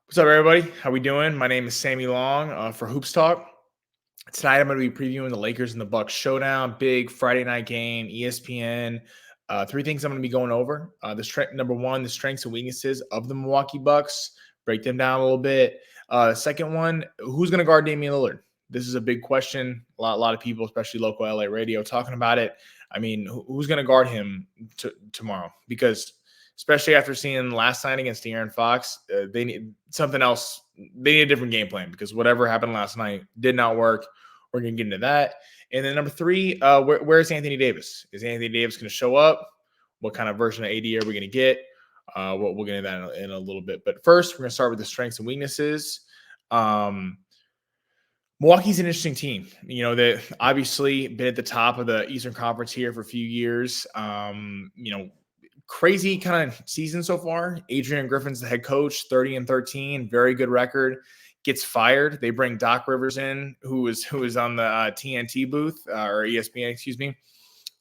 What's up, everybody? How we doing? My name is Sammy Long for Hoops Talk. Tonight, I'm going to be previewing the Lakers and the Bucks showdown, big Friday night game, ESPN. Three things I'm going to be going over. Number one, the strengths and weaknesses of the Milwaukee Bucks. Break them down a little bit. Second one, who's going to guard Damian Lillard? This is a big question. A lot of people, especially local LA radio, talking about it. I mean, who's going to guard him tomorrow? Because especially after seeing last night against De'Aaron Fox, they need something else. They need a different game plan because whatever happened last night did not work. We're going to get into that. And then number three, where's Anthony Davis? Is Anthony Davis going to show up? What kind of version of AD are we going to get? We'll get into that in a little bit. But first, we're going to start with the strengths and weaknesses. Milwaukee's an interesting team. You know, they obviously been at the top of the Eastern Conference here for a few years. Crazy kind of season so far. Adrian Griffin's the head coach, 30-13, very good record. Gets fired. They bring Doc Rivers in, who was on the TNT booth or ESPN, excuse me,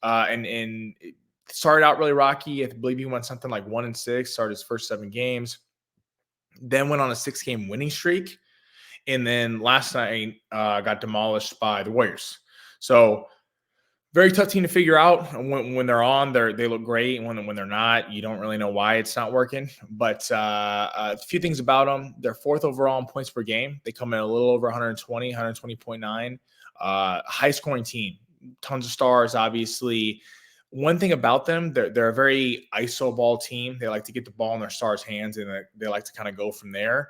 and it started out really rocky. I believe he went something like 1-6. Started his first 7 games, then went on a 6-game winning streak, and then last night got demolished by the Warriors. So very tough team to figure out. When they're on, they look great. When they're not, you don't really know why it's not working. But a few things about them. They're 4th overall in points per game. They come in a little over 120, 120.9. High-scoring team. Tons of stars, obviously. One thing about them, they're a very iso ball team. They like to get the ball in their stars' hands, and they like to kind of go from there.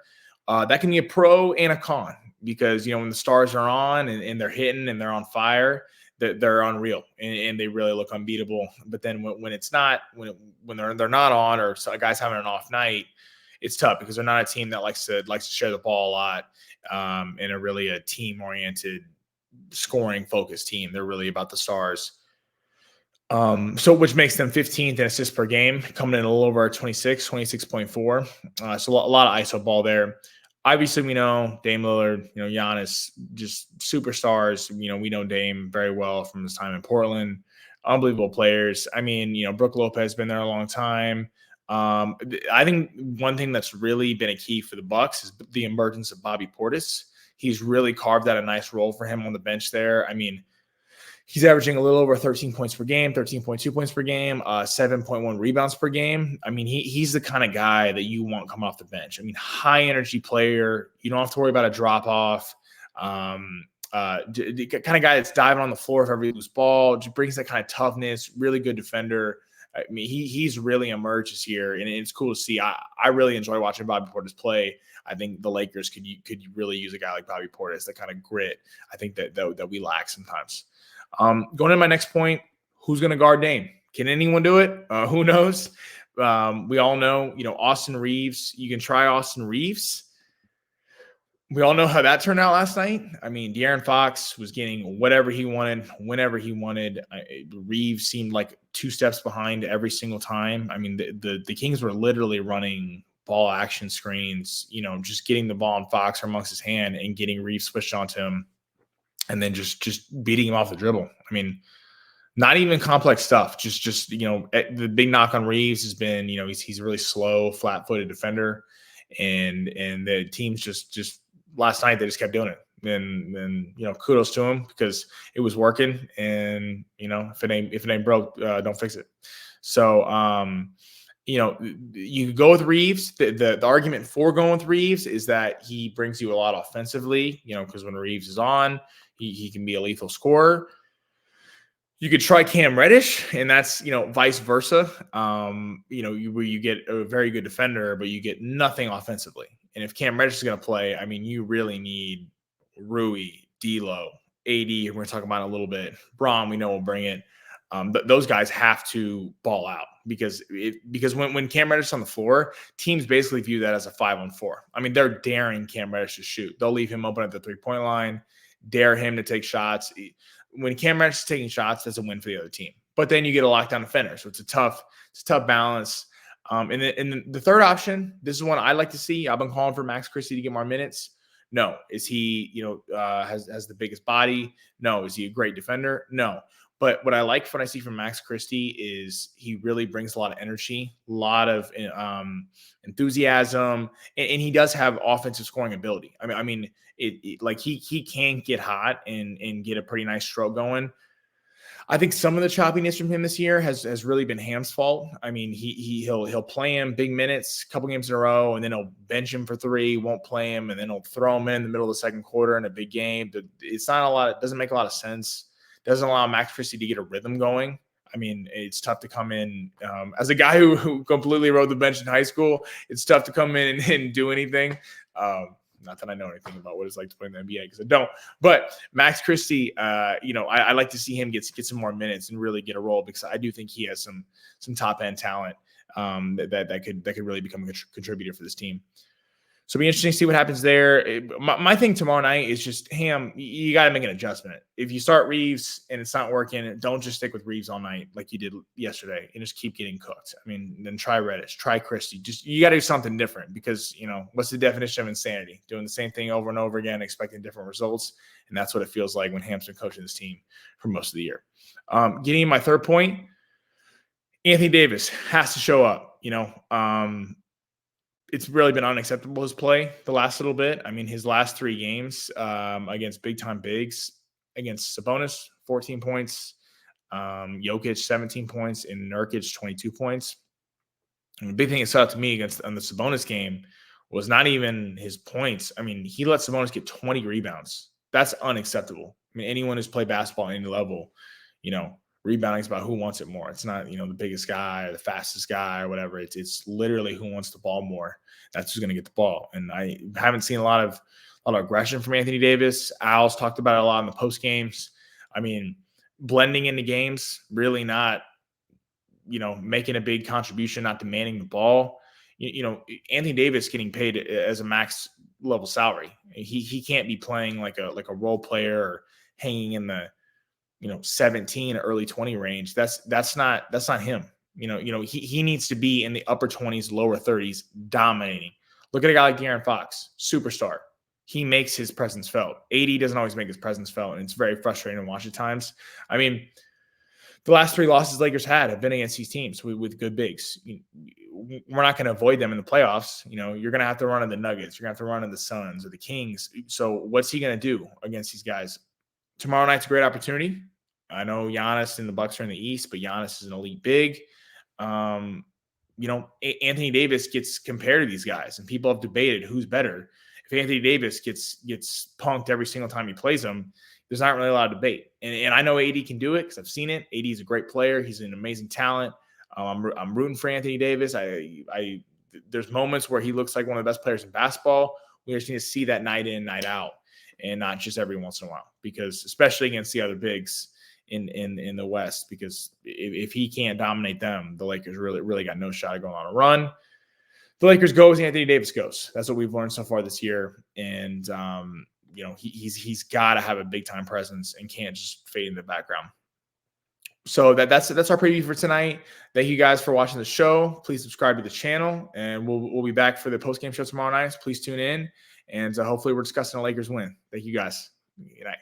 That can be a pro and a con because, when the stars are on and they're hitting and they're on fire, they're unreal and they really look unbeatable. But then when it's not, when they're not on, or a guy's having an off night, it's tough because they're not a team that likes to share the ball a lot, and a really a team oriented, scoring focused team. They're really about the stars. So which makes them 15th in assists per game, coming in a little over 26.4. So a lot of ISO ball there. Obviously, we know Dame Lillard, Giannis, just superstars. We know Dame very well from his time in Portland. Unbelievable players. I mean, Brook Lopez has been there a long time. I think one thing that's really been a key for the Bucks is the emergence of Bobby Portis. He's really carved out a nice role for him on the bench there. I mean, he's averaging a little over 13 points per game, 13.2 points per game, 7.1 rebounds per game. I mean, he's the kind of guy that you want coming off the bench. I mean, high energy player. You don't have to worry about a drop off. The kind of guy that's diving on the floor if every loose ball, just brings that kind of toughness. Really good defender. I mean, he's really emerged this year, and it's cool to see. I really enjoy watching Bobby Portis play. I think the Lakers could really use a guy like Bobby Portis, that kind of grit. I think that we lack sometimes. Going to my next point, who's going to guard Dame? Can anyone do it? Who knows? We all know, Austin Reeves. You can try Austin Reeves. We all know how that turned out last night. I mean, De'Aaron Fox was getting whatever he wanted, whenever he wanted. Reeves seemed like 2 steps behind every single time. I mean, the Kings were literally running ball action screens, just getting the ball in Fox or amongst his hand and getting Reeves switched onto him, and then just beating him off the dribble. I mean, not even complex stuff. Just the big knock on Reeves has been, he's a really slow, flat-footed defender, and the team's just last night they just kept doing it. And kudos to him because it was working. And if it ain't broke, don't fix it. So you go with Reeves. The argument for going with Reeves is that he brings you a lot offensively. Because when Reeves is on, he can be a lethal scorer. You could try Cam Reddish, and that's, vice versa. Where you get a very good defender, but you get nothing offensively. And if Cam Reddish is going to play, I mean, you really need Rui, D'Lo, AD. We're going to talk about it a little bit. Braun, we know will bring it. Those guys have to ball out because when Cam Reddish is on the floor, teams basically view that as a 5-on-4. I mean, they're daring Cam Reddish to shoot. They'll leave him open at the 3-point line, dare him to take shots. When Cam Reddish is taking shots, that's a win for the other team. But then you get a lockdown defender, so it's a tough balance. And then the third option, this is one I like to see. I've been calling for Max Christie to get more minutes. No. Is he, has the biggest body? No. Is he a great defender? No. But what I like what I see from Max Christie is he really brings a lot of energy, a lot of enthusiasm, and he does have offensive scoring ability. Like he can get hot and get a pretty nice stroke going. I think some of the choppiness from him this year has really been Ham's fault. I mean, he'll play him big minutes, a couple games in a row, and then he'll bench him for 3, won't play him, and then he'll throw him in the middle of the second quarter in a big game. But it's not a lot. It doesn't make a lot of sense. Doesn't allow Max Christie to get a rhythm going. I mean, it's tough to come in as a guy who completely rode the bench in high school. It's tough to come in and do anything. Not that I know anything about what it's like to play in the NBA because I don't. But Max Christie, I like to see him get some more minutes and really get a role because I do think he has some top end talent that could really become a contributor for this team. So it'll be interesting to see what happens there. My thing tomorrow night is just, Ham, you got to make an adjustment. If you start Reeves and it's not working, don't just stick with Reeves all night like you did yesterday and just keep getting cooked. I mean, then try Reddish, try Christie. You got to do something different because, what's the definition of insanity? Doing the same thing over and over again, expecting different results. And that's what it feels like when Ham's been coaching this team for most of the year. Getting in my third point, Anthony Davis has to show up, it's really been unacceptable, his play the last little bit. I mean, his last 3 games against big-time bigs, against Sabonis, 14 points, Jokic, 17 points, and Nurkic, 22 points. And the big thing that stood out to me on the Sabonis game was not even his points. I mean, he let Sabonis get 20 rebounds. That's unacceptable. I mean, anyone who's played basketball at any level, rebounding is about who wants it more. It's not, the biggest guy or the fastest guy or whatever. It's literally who wants the ball more. That's who's going to get the ball. And I haven't seen a lot of aggression from Anthony Davis. Al's talked about it a lot in the post games. I mean, blending into games, really not, making a big contribution, not demanding the ball. Anthony Davis getting paid as a max level salary. He can't be playing like a role player or hanging in the 17 or early 20 range. That's not him. He needs to be in the upper 20s, lower 30s, dominating. Look at a guy like De'Aaron Fox, superstar. He makes his presence felt. AD doesn't always make his presence felt, and it's very frustrating to watch at times. I mean, the last 3 losses Lakers had have been against these teams with good bigs. We're not going to avoid them in the playoffs. You're going to have to run in the Nuggets. You're going to have to run in the Suns or the Kings. So what's he going to do against these guys? Tomorrow night's a great opportunity. I know Giannis and the Bucks are in the East, but Giannis is an elite big. Anthony Davis gets compared to these guys, and people have debated who's better. If Anthony Davis gets punked every single time he plays them, there's not really a lot of debate. And I know AD can do it because I've seen it. AD is a great player. He's an amazing talent. I'm rooting for Anthony Davis. There's moments where he looks like one of the best players in basketball. We just need to see that night in, night out, and not just every once in a while, because especially against the other bigs in the West, because if he can't dominate them, the Lakers really got no shot at going on a run. The Lakers go as Anthony Davis goes. That's what we've learned so far this year. And, he's got to have a big time presence and can't just fade in the background. So that's our preview for tonight. Thank you guys for watching the show. Please subscribe to the channel, and we'll be back for the post-game show tomorrow night. So please tune in, and hopefully we're discussing a Lakers win. Thank you guys. Good night.